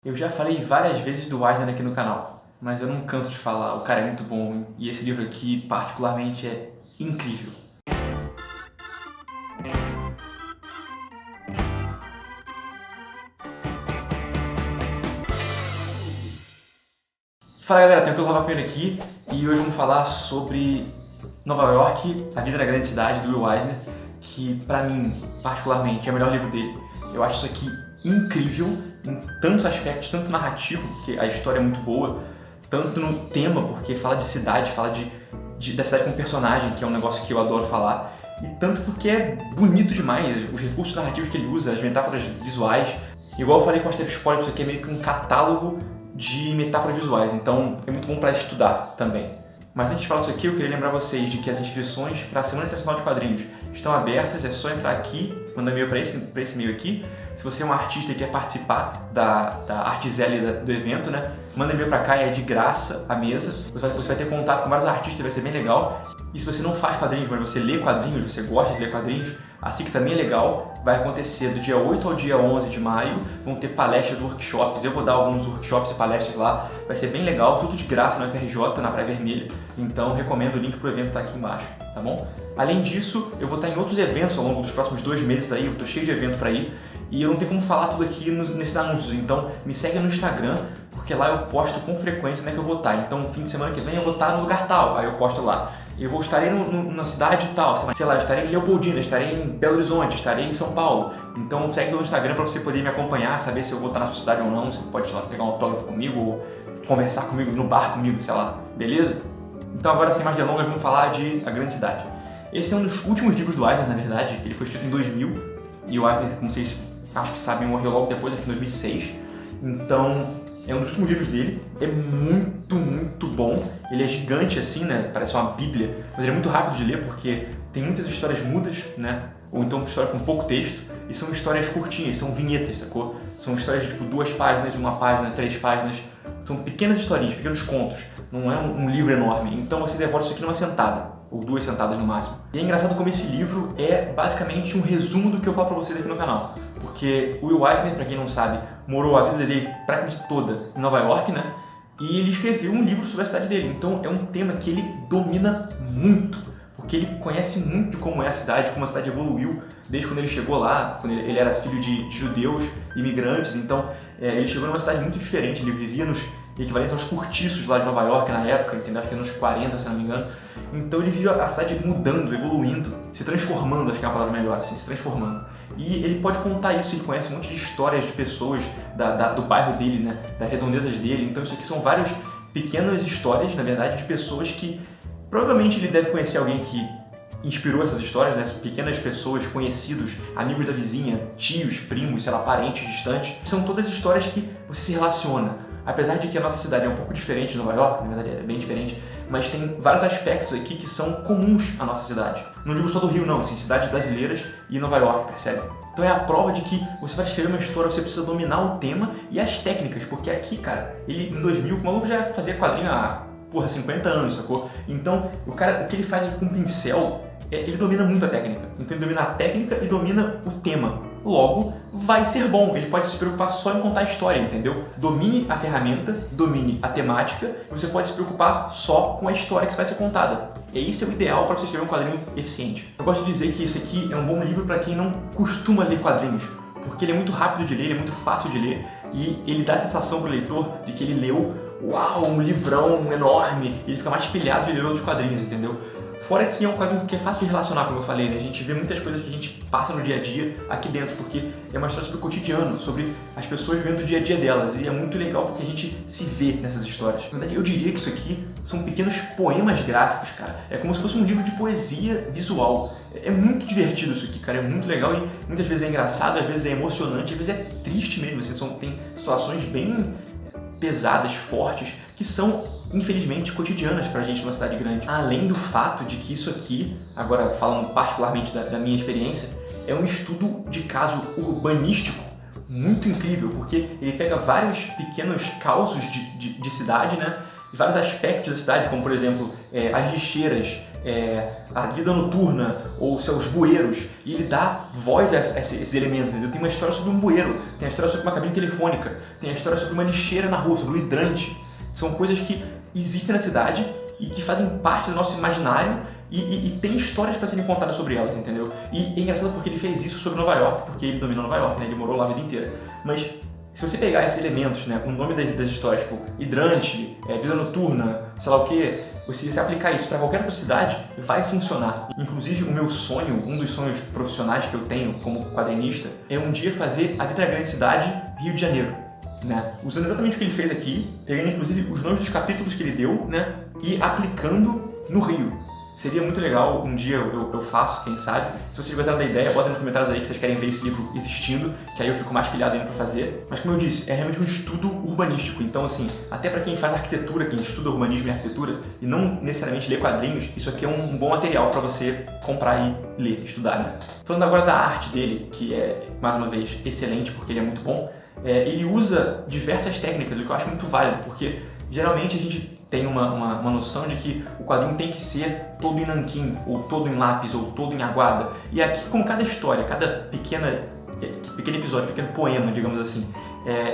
Eu já falei várias vezes do Eisner aqui no canal, mas eu não canso de falar, o cara é muito bom e esse livro aqui, particularmente, é incrível. Fala galera, tenho que lavar a aqui e hoje vamos falar sobre Nova York, a vida na grande cidade, do Will Eisner, que pra mim, particularmente, é o melhor livro dele. Eu acho isso aqui incrível em tantos aspectos, tanto narrativo, porque a história é muito boa, tanto no tema, porque fala de cidade, fala da cidade como personagem, que é um negócio que eu adoro falar, e tanto porque é bonito demais, os recursos narrativos que ele usa, as metáforas visuais. Igual eu falei com a Asterix Spoiler, isso aqui é meio que um catálogo de metáforas visuais, então é muito bom para estudar também. Mas antes de falar disso aqui, eu queria lembrar vocês de que as inscrições para a Semana Internacional de Quadrinhos estão abertas, é só entrar aqui, mandar e-mail para esse e-mail aqui. Se você é um artista e quer participar da arte Zelle do evento, né, manda e-mail para cá, é de graça a mesa. Você vai ter contato com vários artistas, vai ser bem legal. E se você não faz quadrinhos, mas você lê quadrinhos, você gosta de ler quadrinhos, assim que também é legal, vai acontecer do dia 8 ao dia 11 de maio, vão ter palestras, workshops, eu vou dar alguns workshops e palestras lá, vai ser bem legal, tudo de graça no FRJ, na Praia Vermelha, então recomendo, o link pro evento tá aqui embaixo, tá bom? Além disso, eu vou estar em outros eventos ao longo dos próximos 2 meses aí, eu tô cheio de evento para ir, e eu não tenho como falar tudo aqui nesses anúncios, então me segue no Instagram, porque lá eu posto com frequência onde é que eu vou estar, então no fim de semana que vem eu vou estar no lugar tal, aí eu posto lá. Eu estarei na cidade tal, sei lá, estarei em Leopoldina, estarei em Belo Horizonte, estarei em São Paulo. Então segue no Instagram para você poder me acompanhar, saber se eu vou estar na sua cidade ou não. Você pode, sei lá, pegar um autógrafo comigo ou conversar comigo no bar comigo, sei lá, beleza? Então agora, sem mais delongas, vamos falar de A Grande Cidade. Esse é um dos últimos livros do Eisner, na verdade. Ele foi escrito em 2000 e o Eisner, como vocês acho que sabem, morreu logo depois, acho que em 2006. Então é um dos últimos livros dele, é muito bom. Ele é gigante assim, né? Parece uma bíblia, mas ele é muito rápido de ler porque tem muitas histórias mudas, né? Ou então histórias com pouco texto, e são histórias curtinhas, são vinhetas, sacou? São histórias de tipo 2 páginas, 1 página, 3 páginas. São pequenas historinhas, pequenos contos. Não é um livro enorme. Então você devora isso aqui numa sentada, ou 2 sentadas no máximo. E é engraçado como esse livro é basicamente um resumo do que eu falo pra vocês aqui no canal. Porque o Will Eisner, pra quem não sabe, morou a vida dele praticamente toda em Nova York, né? E ele escreveu um livro sobre a cidade dele. Então é um tema que ele domina muito, porque ele conhece muito de como é a cidade, como a cidade evoluiu desde quando ele chegou lá, quando ele era filho de judeus, imigrantes. Então ele chegou numa cidade muito diferente, ele vivia nos equivalentes aos cortiços lá de Nova York na época, entendeu? Acho que nos 40, se não me engano. Então ele viu a cidade mudando, evoluindo, se transformando, acho que é a palavra melhor, assim, se transformando. E ele pode contar isso, ele conhece um monte de histórias de pessoas do bairro dele, né? Das redondezas dele. Então isso aqui são várias pequenas histórias, na verdade, de pessoas que provavelmente ele deve conhecer alguém que inspirou essas histórias, né? Pequenas pessoas, conhecidos, amigos da vizinha, tios, primos, sei lá, parentes distantes. São todas histórias que você se relaciona. Apesar de que a nossa cidade é um pouco diferente de Nova York, na verdade é bem diferente, mas tem vários aspectos aqui que são comuns à nossa cidade. Não digo só do Rio não, assim, cidades brasileiras e Nova York, percebe? Então é a prova de que você vai escrever uma história, você precisa dominar o tema e as técnicas, porque aqui, cara, ele em 2000, o maluco já fazia quadrinho há, 50 anos, sacou? Então, o que ele faz aqui com pincel, ele domina muito a técnica. Então ele domina a técnica e domina o tema. Logo, vai ser bom. Ele pode se preocupar só em contar a história, entendeu? Domine a ferramenta, domine a temática, e você pode se preocupar só com a história que vai ser contada. E esse é o ideal para você escrever um quadrinho eficiente. Eu gosto de dizer que isso aqui é um bom livro para quem não costuma ler quadrinhos, porque ele é muito rápido de ler, ele é muito fácil de ler, e ele dá a sensação para o leitor de que ele leu, uau, um livrão enorme, e ele fica mais pilhado de ler outros quadrinhos, entendeu? Fora que é um quadrinho que é fácil de relacionar, como eu falei, né? A gente vê muitas coisas que a gente passa no dia a dia aqui dentro, porque é uma história sobre o cotidiano, sobre as pessoas vivendo o dia a dia delas, e é muito legal porque a gente se vê nessas histórias. Na verdade, eu diria que isso aqui são pequenos poemas gráficos, cara. É como se fosse um livro de poesia visual. É muito divertido isso aqui, cara, é muito legal e muitas vezes é engraçado, às vezes é emocionante, às vezes é triste mesmo, assim, tem situações bem pesadas, fortes, que são, infelizmente, cotidianas pra gente numa cidade grande. Além do fato de que isso aqui, agora falando particularmente da minha experiência, é um estudo de caso urbanístico muito incrível, porque ele pega vários pequenos causos de cidade, né? Vários aspectos da cidade, como por exemplo as lixeiras a vida noturna ou seus bueiros, e ele dá voz a esses elementos, entendeu? Tem uma história sobre um bueiro, tem a história sobre uma cabine telefônica, tem a história sobre uma lixeira na rua, sobre um hidrante. São coisas que existem na cidade e que fazem parte do nosso imaginário e tem histórias para serem contadas sobre elas, entendeu? E é engraçado porque ele fez isso sobre Nova York, porque ele dominou Nova York, né? Ele morou lá a vida inteira. Mas se você pegar esses elementos, né, o nome das histórias, tipo hidrante, vida noturna, sei lá o que, você aplicar isso para qualquer outra cidade, vai funcionar. Inclusive, o meu sonho, um dos sonhos profissionais que eu tenho como quadrinista, é um dia fazer a vida na grande cidade, Rio de Janeiro, né? Usando exatamente o que ele fez aqui, pegando inclusive os nomes dos capítulos que ele deu, né, e aplicando no Rio. Seria muito legal, um dia eu faço, quem sabe. Se vocês gostaram da ideia, botem nos comentários aí que vocês querem ver esse livro existindo, que aí eu fico mais pilhado ainda pra fazer. Mas como eu disse, é realmente um estudo urbanístico. Então assim, até pra quem faz arquitetura, quem estuda urbanismo e arquitetura, e não necessariamente lê quadrinhos, isso aqui é um bom material pra você comprar e ler, estudar, né? Falando agora da arte dele, que é, mais uma vez, excelente, porque ele é muito bom, ele usa diversas técnicas, o que eu acho muito válido, porque geralmente a gente tem uma noção de que o quadrinho tem que ser todo em nanquim, ou todo em lápis, ou todo em aguada. E aqui, como cada história, cada pequeno episódio, pequeno poema, digamos assim,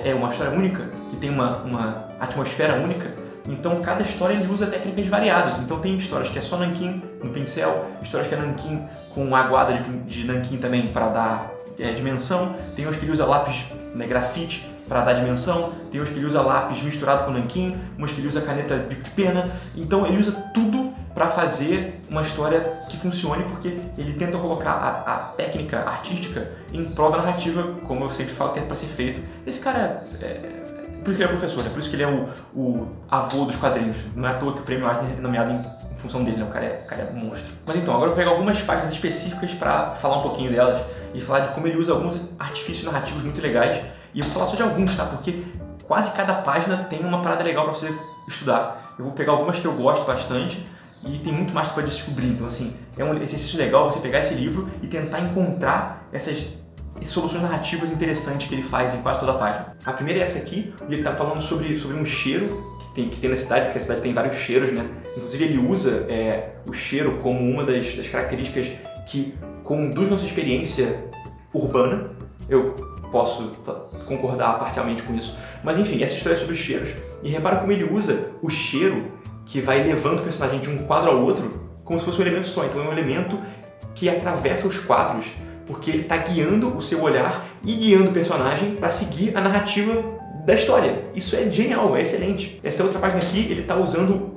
é uma história única, que tem uma atmosfera única, então cada história ele usa técnicas variadas. Então tem histórias que é só nanquim no pincel, histórias que é nanquim com aguada de nanquim também para dar dimensão, tem uns que ele usa lápis, né, grafite, para dar dimensão, tem uns que ele usa lápis misturado com nanquim, uns que ele usa caneta bico de pena. Então ele usa tudo para fazer uma história que funcione, porque ele tenta colocar a técnica artística em prol da narrativa, como eu sempre falo que é para ser feito. Esse cara por isso que ele é professor, né? Por isso que ele é o avô dos quadrinhos. Não é à toa que o prêmio Eisner é nomeado em função dele, né? O cara é um monstro. Mas então, agora eu vou pegar algumas páginas específicas para falar um pouquinho delas e falar de como ele usa alguns artifícios narrativos muito legais. E eu vou falar só de alguns, tá? Porque quase cada página tem uma parada legal para você estudar. Eu vou pegar algumas que eu gosto bastante e tem muito mais para descobrir. Então, assim, é um exercício legal você pegar esse livro e tentar encontrar essas soluções narrativas interessantes que ele faz em quase toda a página. A primeira é essa aqui, onde ele está falando sobre um cheiro que tem na cidade, porque a cidade tem vários cheiros, né? Inclusive ele usa o cheiro como uma das características que conduz nossa experiência urbana. Eu posso concordar parcialmente com isso. Mas enfim, essa história é sobre cheiros. E repara como ele usa o cheiro que vai levando o personagem de um quadro ao outro como se fosse um elemento só. Então é um elemento que atravessa os quadros, porque ele está guiando o seu olhar e guiando o personagem para seguir a narrativa da história. Isso é genial, é excelente. Essa outra página aqui, ele está usando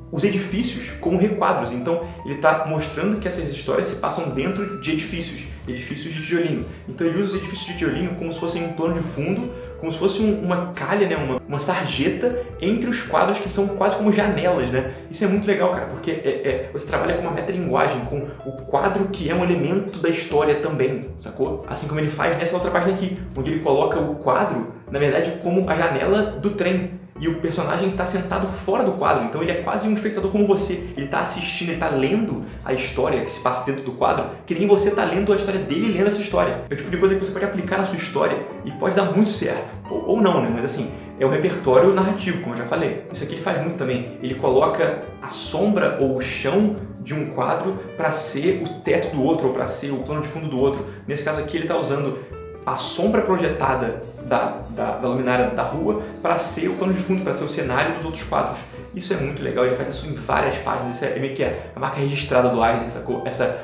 os edifícios como requadros. Então ele está mostrando que essas histórias se passam dentro de edifícios de tijolinho. Então ele usa os edifícios de tijolinho como se fossem um plano de fundo, como se fosse uma calha, né? uma sarjeta entre os quadros que são quase como janelas, né? Isso é muito legal, cara, porque você trabalha com uma metalinguagem, com o quadro que é um elemento da história também, sacou? Assim como ele faz nessa outra página aqui, onde ele coloca o quadro, na verdade, como a janela do trem. E o personagem está sentado fora do quadro, então ele é quase um espectador como você. Ele está assistindo, ele está lendo a história que se passa dentro do quadro, que nem você está lendo a história dele e lendo essa história. É o tipo de coisa que você pode aplicar na sua história e pode dar muito certo. Ou não, né? Mas assim, é um repertório narrativo, como eu já falei. Isso aqui ele faz muito também. Ele coloca a sombra ou o chão de um quadro para ser o teto do outro, ou para ser o plano de fundo do outro. Nesse caso aqui ele está usando a sombra projetada da luminária da rua para ser o plano de fundo, para ser o cenário dos outros quadros. Isso é muito legal, ele faz isso em várias páginas, isso é meio que a marca registrada do Eisner, sacou? Essa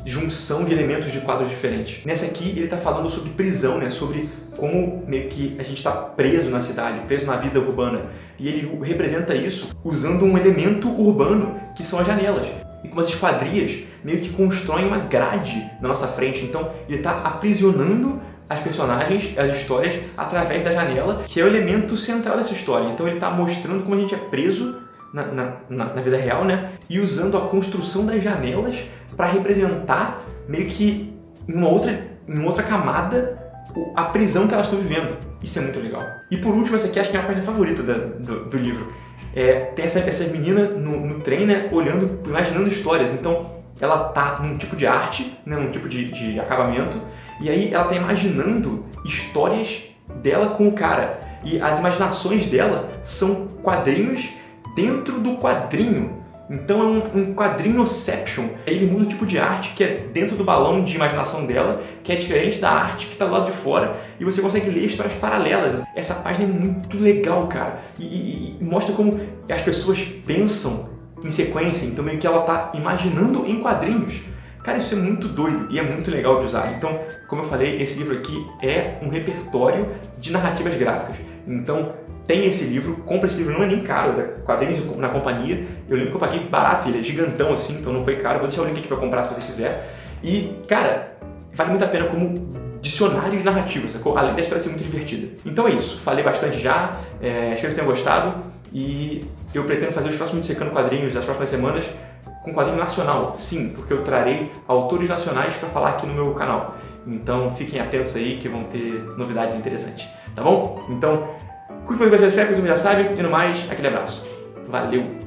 junção de elementos de quadros diferentes. Nessa aqui ele está falando sobre prisão, né? Sobre como meio que a gente está preso na cidade, preso na vida urbana. E ele representa isso usando um elemento urbano, que são as janelas. E como as esquadrias meio que constroem uma grade na nossa frente. Então ele está aprisionando as personagens, as histórias, através da janela, que é o elemento central dessa história. Então ele está mostrando como a gente é preso na vida real, né? E usando a construção das janelas para representar meio que em uma outra camada a prisão que elas estão vivendo. Isso é muito legal. E por último, essa aqui acho que é a página favorita do livro. Tem essa menina no trem, né, olhando, imaginando histórias. Então ela tá num tipo de arte, né, num tipo de acabamento, e aí ela tá imaginando histórias dela com o cara. E as imaginações dela são quadrinhos dentro do quadrinho Então é um quadrinhoception. Ele muda o tipo de arte que é dentro do balão de imaginação dela, que é diferente da arte que está do lado de fora, e você consegue ler histórias paralelas. Essa página é muito legal, cara, e mostra como as pessoas pensam em sequência, então meio que ela tá imaginando em quadrinhos. Cara, isso é muito doido e é muito legal de usar. Então, como eu falei, esse livro aqui é um repertório de narrativas gráficas. Então, tem esse livro, compra esse livro, não é nem caro, quadrinhos na companhia. Eu lembro que eu paguei barato, ele é gigantão assim, então não foi caro. Vou deixar o link aqui pra comprar se você quiser. E, cara, vale muito a pena como dicionário de narrativas, sacou? Além da história ser muito divertida. Então é isso, falei bastante já, espero que tenham gostado. E eu pretendo fazer os próximos Dissecando Quadrinhos das próximas semanas com quadrinho nacional, sim, porque eu trarei autores nacionais para falar aqui no meu canal. Então fiquem atentos aí que vão ter novidades interessantes, tá bom? Então, curte o podcast, você já sabe, e no mais, aquele abraço. Valeu!